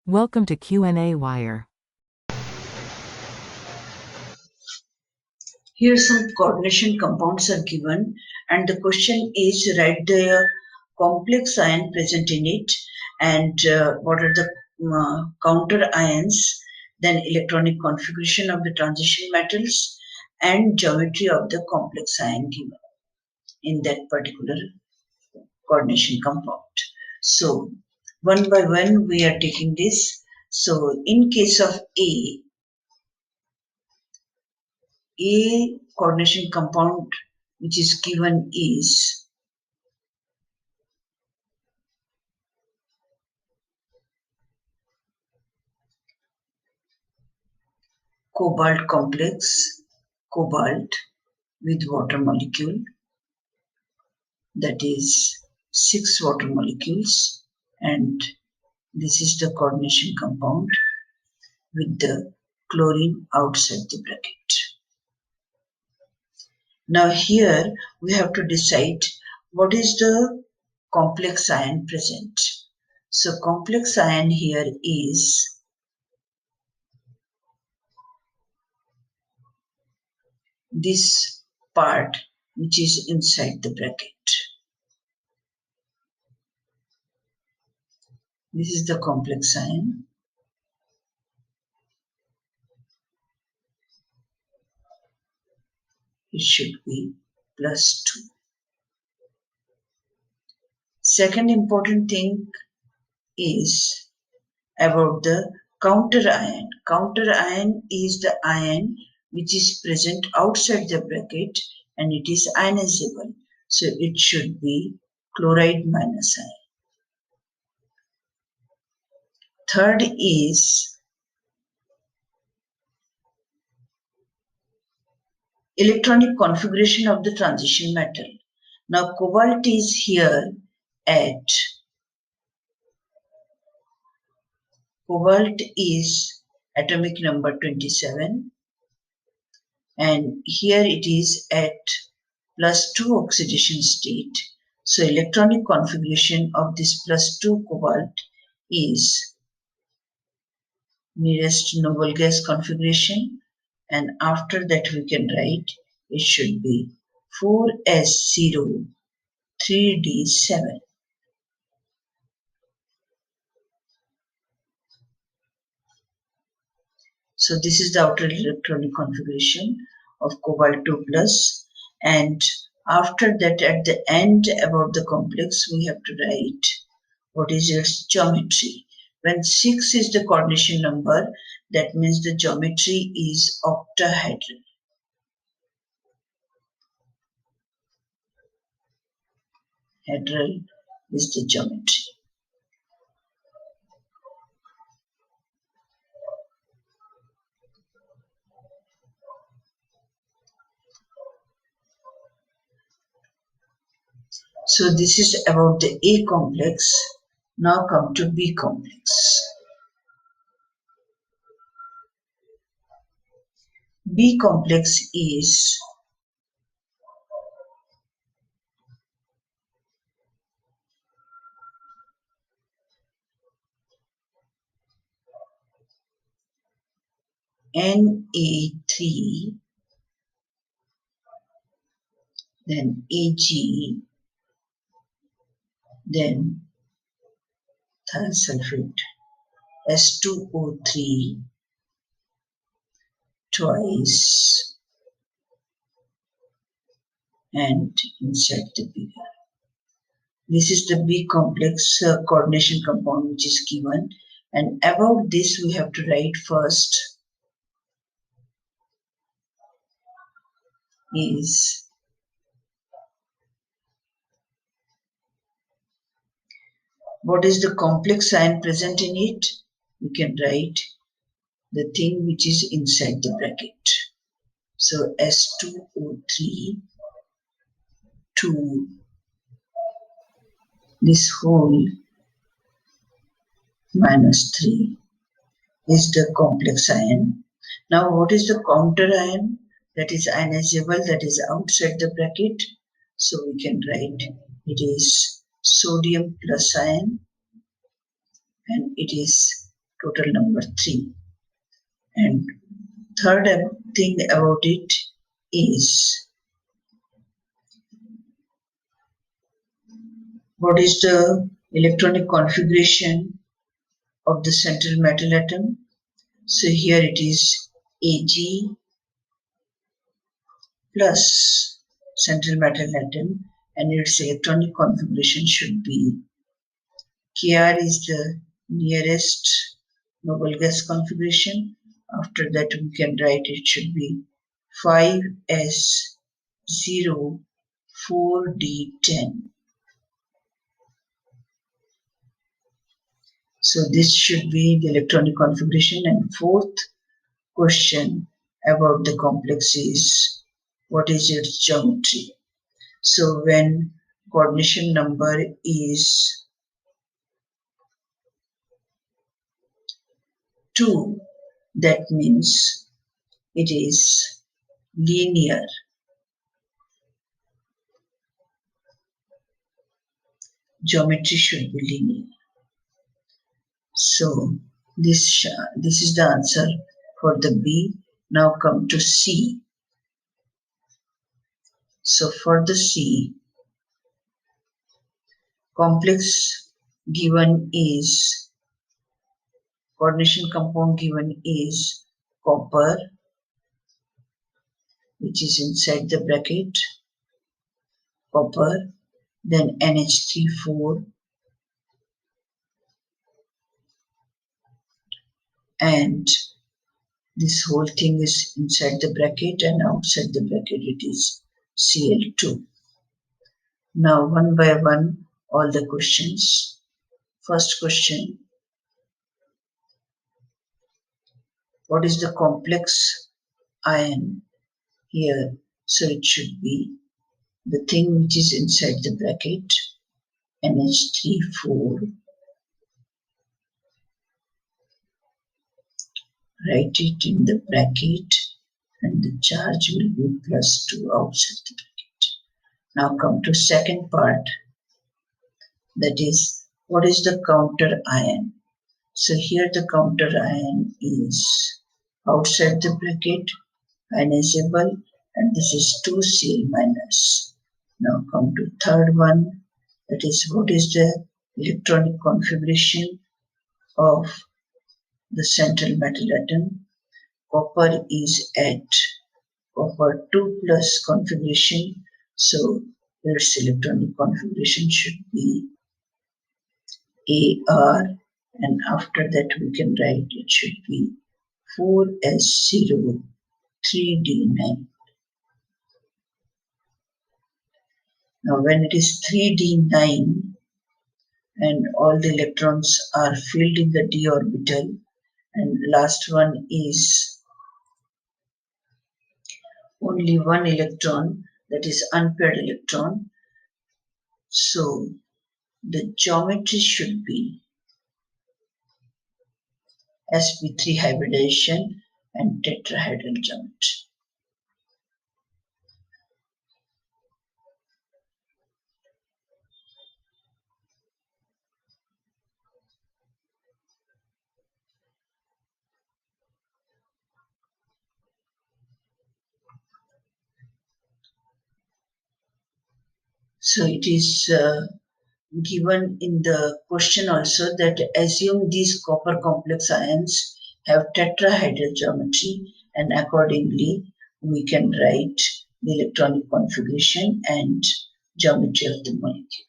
Welcome to qnawire. Here some coordination compounds are given and the question is write the complex ion present in it and what are the counter ions, then electronic configuration of the transition metals and geometry of the complex ion given in that particular coordination compound. So one by one we are taking this. So in case of A coordination compound which is given is cobalt complex, cobalt with water molecule, that is 6 water molecules, and this is the coordination compound with the chlorine outside the bracket. Now here we have to decide what is the complex ion present. So complex ion here is this part which is inside the bracket. This is the complex ion. It should be +2. Second important thing is about the counter ion. Counter ion is the ion which is present outside the bracket and it is ionizable. So it should be chloride minus ion. Third is electronic configuration of the transition metal. Now cobalt is here at cobalt is atomic number 27 and here it is at +2 oxidation state. So electronic configuration of this +2 cobalt is nearest noble gas configuration, and after that we can write it should be 4s0 3d7. So this is the outer electronic configuration of cobalt 2 plus, and after that at the end about the complex we have to write what is its geometry. When 6 is the coordination number, that means the geometry is octahedral. Hedral is the geometry. So this is about the A complex. Now come to B complex. B complex is Na3, then Ag, then thiosulfate S2O3 twice and inside the bigger. This is the B complex coordination compound which is given, and about this we have to write first is what is the complex ion present in it. We can write the thing which is inside the bracket. So S2O3 2 this whole -3 is the complex ion. Now what is the counter ion? That is ionizable, that is outside the bracket. So we can write it is sodium plus ion and it is total number 3. And third thing about it is what is the electronic configuration of the central metal atom. So here it is Ag plus central metal atom, and its electronic configuration should be Kr is the nearest noble gas configuration. After that we can write it should be 5s0 4d10. So this should be the electronic configuration. And fourth question about the complex is what is its geometry. So when coordination number is 2, that means it is linear. Geometry should be linear. So this is the answer for the B. Now come to C. So for the C, complex given is, coordination compound given is copper, which is inside the bracket, copper, then NH3,4, and this whole thing is inside the bracket, and outside the bracket it is Cl2. Now one by one all the questions. First question, what is the complex ion here? So it should be the thing which is inside the bracket, NH3,4. Write it in the bracket and the charge will be +2 outside the bracket. Now come to second part, that is what is the counter ion. So here the counter ion is outside the bracket, ionizable, and this is 2Cl-. Now come to third one, that is what is the electronic configuration of the central metal atom. Copper is at copper 2+ configuration, so its electronic configuration should be Ar, and after that we can write it should be 4s0 3d9. Now when it is 3d9 and all the electrons are filled in the d orbital, and last one is only one electron, that is unpaired electron. So the geometry should be sp3 hybridization and tetrahedral geometry. So it is given in the question also that assume these copper complex ions have tetrahedral geometry, and accordingly we can write the electronic configuration and geometry of the molecule.